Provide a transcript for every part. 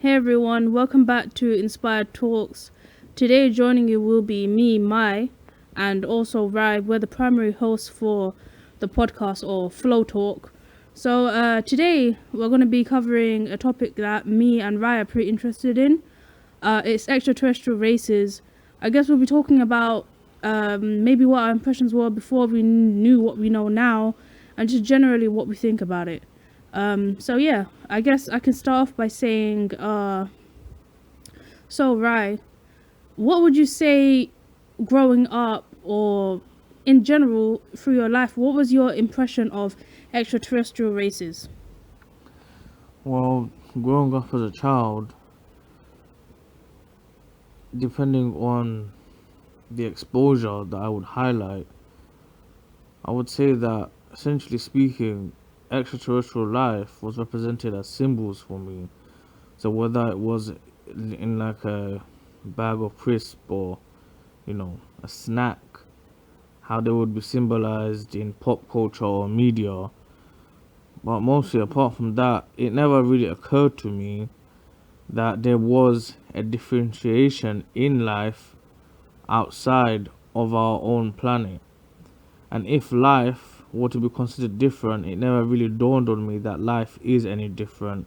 Hey everyone, welcome back to Inspired Talks. Today joining you will be me, Mai, and also Rai. We're the primary hosts for the podcast or Flow Talk. Today we're going to be covering a topic that me and Rai are pretty interested in. It's extraterrestrial races. I guess we'll be talking about maybe what our impressions were before we knew what we know now, and just generally what we think about it. I guess I can start off by saying, Rai, what would you say growing up or in general through your life, what was your impression of extraterrestrial races? Well, growing up as a child, depending on the exposure that I would highlight, I would say that essentially speaking, extraterrestrial life was represented as symbols for me. So whether it was in like a bag of crisp or, a snack, how they would be symbolized in pop culture or media. But mostly apart from that, it never really occurred to me that there was a differentiation in life outside of our own planet. And if life were to be considered different, it never really dawned on me that life is any different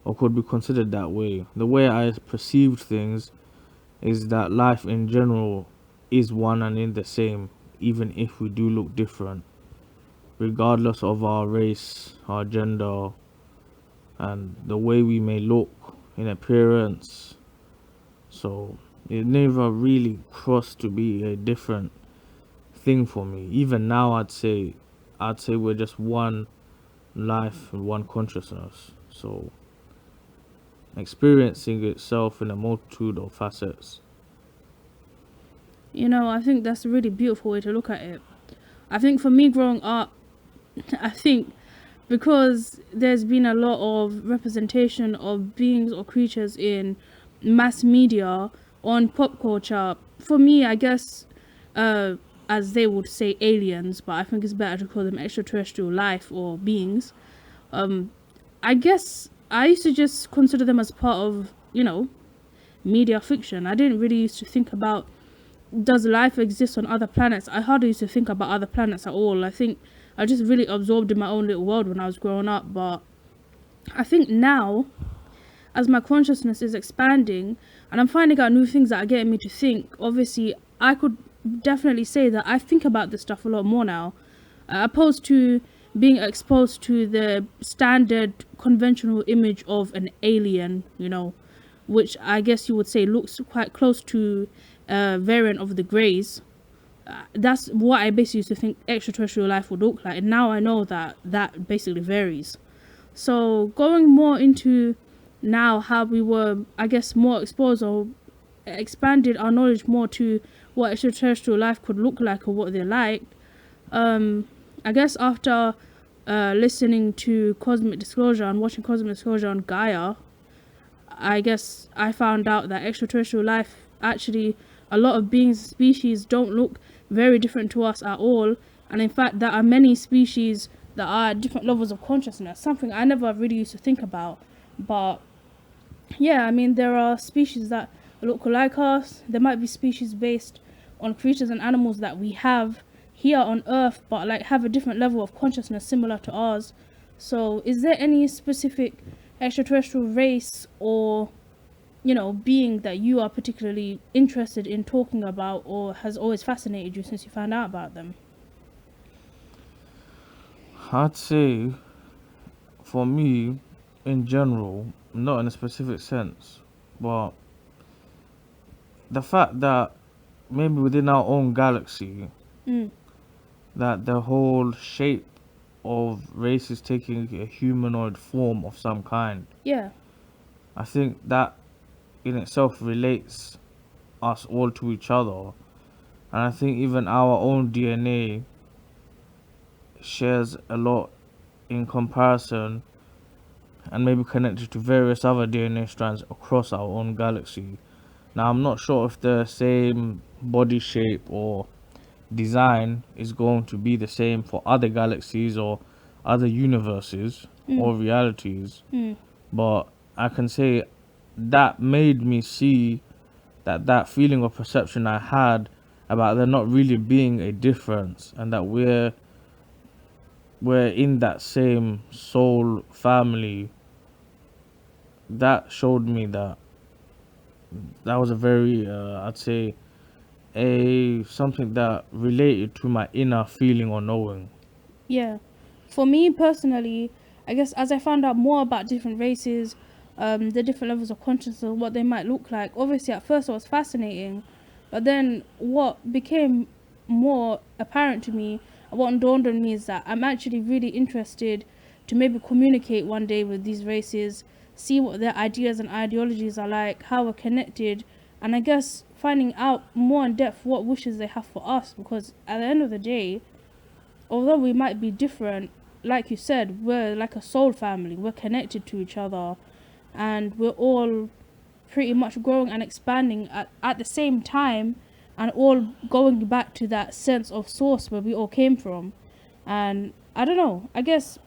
or could be considered that way. The way I perceived things is that life in general is one and in the same, even if we do look different, regardless of our race, our gender, and the way we may look in appearance. So it never really crossed to be a different thing for me. Even now I'd say we're just one life and one consciousness. So experiencing itself in a multitude of facets. I think that's a really beautiful way to look at it. I think for me growing up, I think because there's been a lot of representation of beings or creatures in mass media on pop culture. For me, I guess, as they would say, aliens, but I think it's better to call them extraterrestrial life or beings. I guess I used to just consider them as part of, media fiction. I didn't really used to think about, does life exist on other planets? I hardly used to think about other planets at all. I think I just really absorbed in my own little world when I was growing up. But I think now, as my consciousness is expanding and I'm finding out new things that are getting me to think, obviously, I could definitely say that I think about this stuff a lot more now, opposed to being exposed to the standard conventional image of an alien, which I guess you would say looks quite close to a variant of the Greys. That's what I basically used to think extraterrestrial life would look like, and now I know that that basically varies. So going more into now how we were, I guess, more exposed or expanded our knowledge more to what extraterrestrial life could look like or what they're like. I guess after listening to Cosmic Disclosure and watching Cosmic Disclosure on Gaia, I guess I found out that extraterrestrial life actually, a lot of beings, species don't look very different to us at all. And in fact, there are many species that are at different levels of consciousness, something I never really used to think about. But yeah, I mean, there are species that look like us. There might be species based on creatures and animals that we have here on Earth, but like have a different level of consciousness similar to ours. So, is there any specific extraterrestrial race or being that you are particularly interested in talking about or has always fascinated you since you found out about them? I'd say for me, in general, not in a specific sense, but the fact that maybe within our own galaxy, Mm. that the whole shape of race is taking a humanoid form of some kind. Yeah. I think that in itself relates us all to each other. And I think even our own DNA shares a lot in comparison and maybe connected to various other DNA strands across our own galaxy. Now, I'm not sure if the same body shape or design is going to be the same for other galaxies or other universes Mm. or realities, Mm. but I can say that made me see that feeling of perception I had about there not really being a difference, and that we're in that same soul family. That showed me that was a very I'd say a something that related to my inner feeling or knowing. Yeah. For me personally, I guess as I found out more about different races, the different levels of consciousness, what they might look like, obviously at first it was fascinating, but then what became more apparent to me, what dawned on me, is that I'm actually really interested to maybe communicate one day with these races, see what their ideas and ideologies are like, how we're connected, and I guess finding out more in depth what wishes they have for us, because at the end of the day, although we might be different, like you said, we're like a soul family. We're connected to each other, and we're all pretty much growing and expanding at the same time, and all going back to that sense of source where we all came from. And I don't know, I guess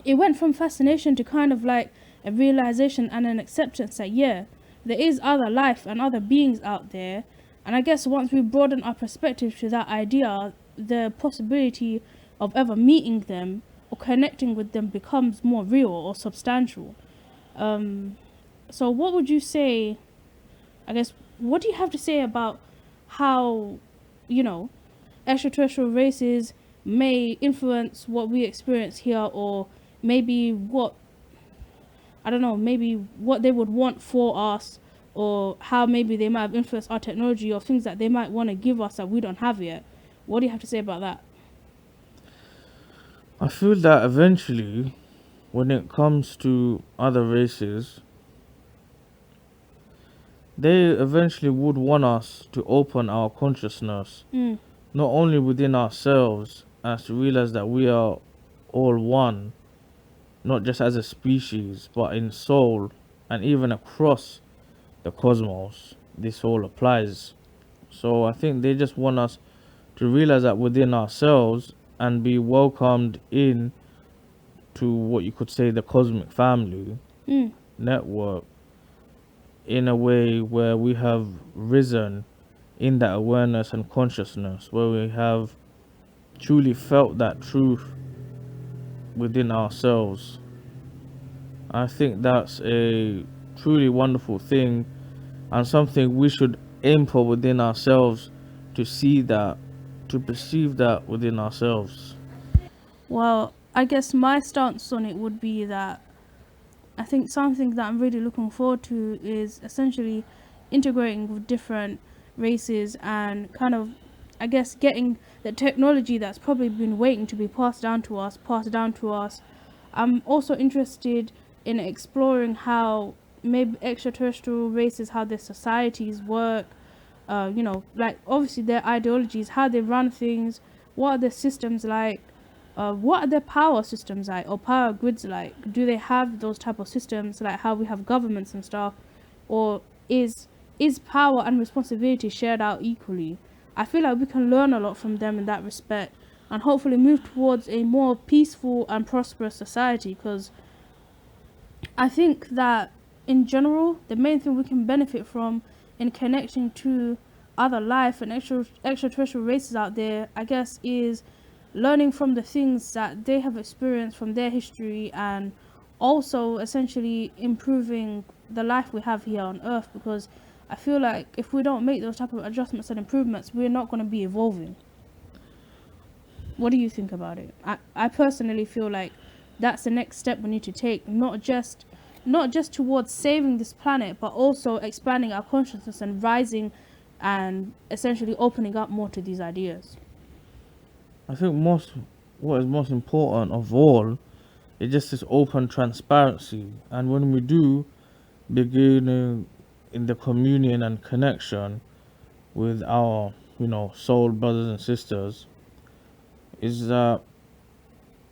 it went from fascination to kind of like a realization and an acceptance that, yeah, there is other life and other beings out there. And I guess once we broaden our perspective to that idea, the possibility of ever meeting them or connecting with them becomes more real or substantial. um so what would you say, I guess, what do you have to say about how, you know, extraterrestrial races may influence what we experience here, or maybe what, I don't know, maybe what they would want for us, or how maybe they might have influenced our technology, or things that they might want to give us that we don't have yet. What do you have to say about that? I feel that eventually, when it comes to other races, they eventually would want us to open our consciousness, Mm, not only within ourselves, as to realize that we are all one, not just as a species, but in soul, and even across the cosmos. This all applies. So I think they just want us to realize that within ourselves and be welcomed in to what you could say the cosmic family mm, network, in a way where we have risen in that awareness and consciousness, where we have truly felt that truth within ourselves. I think that's a truly wonderful thing, and something we should aim for within ourselves, to see that, to perceive that within ourselves. well, I guess my stance on it would be that I think something that I'm really looking forward to is essentially integrating with different races and kind of, I guess, getting the technology that's probably been waiting to be passed down to us. I'm also interested in exploring how maybe extraterrestrial races, how their societies work, like obviously their ideologies, how they run things, what are their systems like, what are their power systems like, or power grids like? Do they have those type of systems like how we have governments and stuff, or is power and responsibility shared out equally? I feel like we can learn a lot from them in that respect, and hopefully move towards a more peaceful and prosperous society. Because I think that in general, the main thing we can benefit from in connecting to other life and extraterrestrial races out there, I guess, is learning from the things that they have experienced from their history, and also essentially improving the life we have here on Earth. Because I feel like if we don't make those type of adjustments and improvements, we're not going to be evolving. What do you think about it? I personally feel like that's the next step we need to take, not just towards saving this planet, but also expanding our consciousness and rising and essentially opening up more to these ideas. I think what is most important of all is just this open transparency, and when we do begin in the communion and connection with our soul brothers and sisters, is that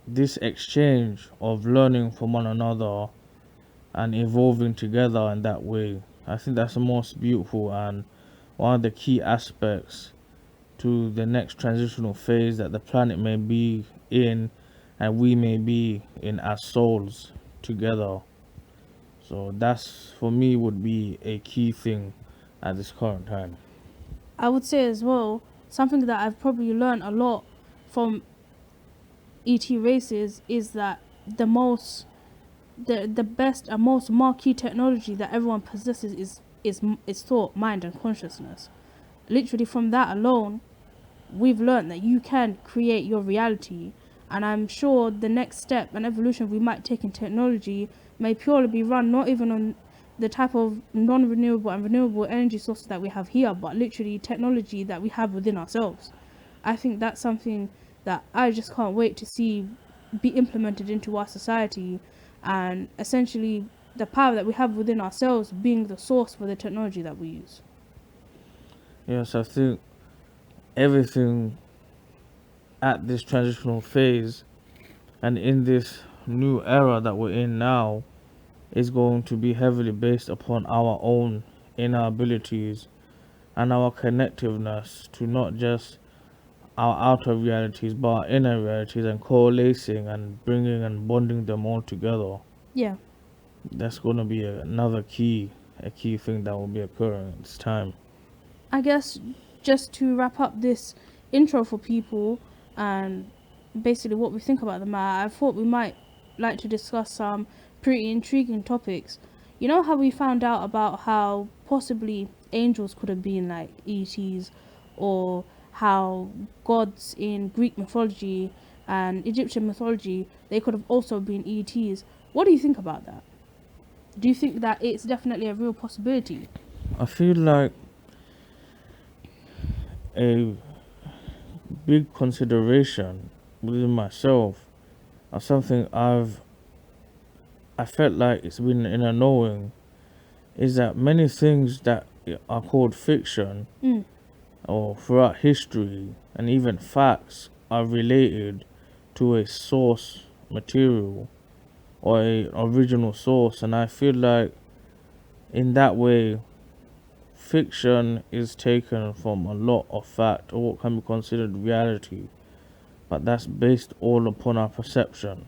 this exchange of learning from one another and evolving together in that way. I think that's the most beautiful and one of the key aspects to the next transitional phase that the planet may be in, and we may be in as souls together. So that's for me would be a key thing at this current time. I would say as well, something that I've probably learned a lot from ET races is that the most, the best and most marquee technology that everyone possesses is thought, mind, and consciousness. Literally, from that alone, we've learned that you can create your reality. And I'm sure the next step and evolution we might take in technology may purely be run not even on the type of non-renewable and renewable energy sources that we have here, but literally technology that we have within ourselves. I think that's something that I just can't wait to see be implemented into our society, and essentially the power that we have within ourselves being the source for the technology that we use. Yes, I think everything at this transitional phase and in this new era that we're in now is going to be heavily based upon our own inner abilities and our connectiveness to not just our outer realities but our inner realities, and coalescing and bringing and bonding them all together. Yeah, That's going to be another a key thing that will be occurring at this time. I guess just to wrap up this intro for people and basically what we think about the matter, I thought we might like to discuss some pretty intriguing topics. You know how we found out about how possibly angels could have been like ETs, or how gods in Greek mythology and Egyptian mythology, they could have also been ETs. What do you think about that? Do you think that it's definitely a real possibility? I feel like a big consideration within myself of something I felt like it's been in a knowing is that many things that are called fiction Mm, or throughout history and even facts are related to a source material or a original source, and I feel like in that way fiction is taken from a lot of fact or what can be considered reality, but that's based all upon our perception.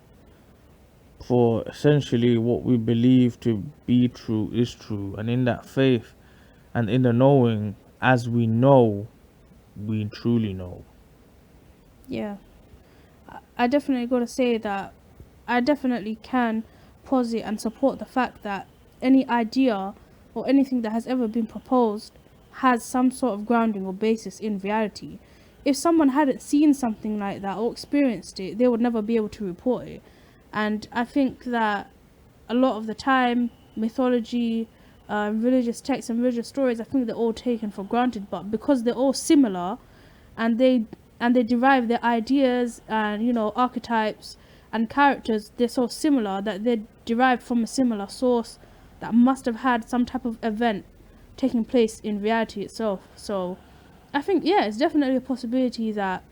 For essentially what we believe to be true is true, and in that faith and in the knowing, as we know, we truly know. yeah. I definitely got to say that I definitely can posit and support the fact that any idea or anything that has ever been proposed has some sort of grounding or basis in reality. If someone hadn't seen something like that or experienced it, they would never be able to report it. And I think that a lot of the time, mythology, religious texts, and religious stories, I think they're all taken for granted. But because they're all similar, and they derive their ideas and archetypes and characters, they're so similar that they're derived from a similar source that must have had some type of event taking place in reality itself. So I think, yeah, it's definitely a possibility that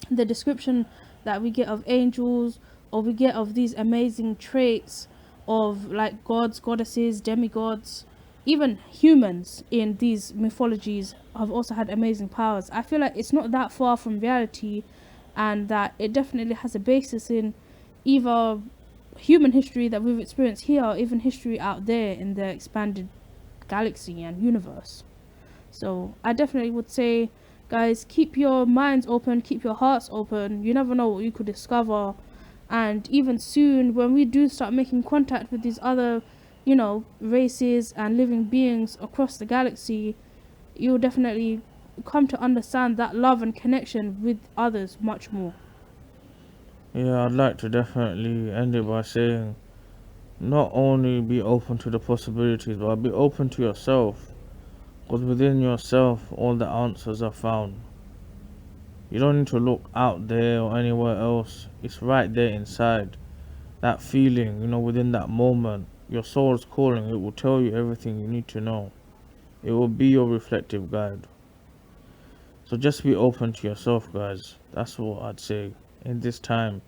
the description that we get of angels, or we get of these amazing traits of like gods, goddesses, demigods, even humans in these mythologies have also had amazing powers. I feel like it's not that far from reality, and that it definitely has a basis in either human history that we've experienced here, or even history out there in the expanded galaxy and universe. So I definitely would say, guys, keep your minds open, keep your hearts open. You never know what you could discover. And even soon, when we do start making contact with these other, races and living beings across the galaxy, you'll definitely come to understand that love and connection with others much more. Yeah, I'd like to definitely end it by saying not only be open to the possibilities, but be open to yourself. Because within yourself, all the answers are found. You don't need to look out there or anywhere else. It's right there inside. That feeling, within that moment, your soul's calling. It will tell you everything you need to know. It will be your reflective guide. So just be open to yourself, guys. That's what I'd say in this time.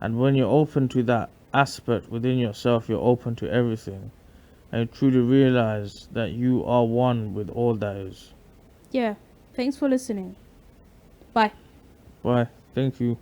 And when you're open to that aspect within yourself, you're open to everything. And you truly realize that you are one with all that is. Yeah. Thanks for listening. Bye. Why? Thank you.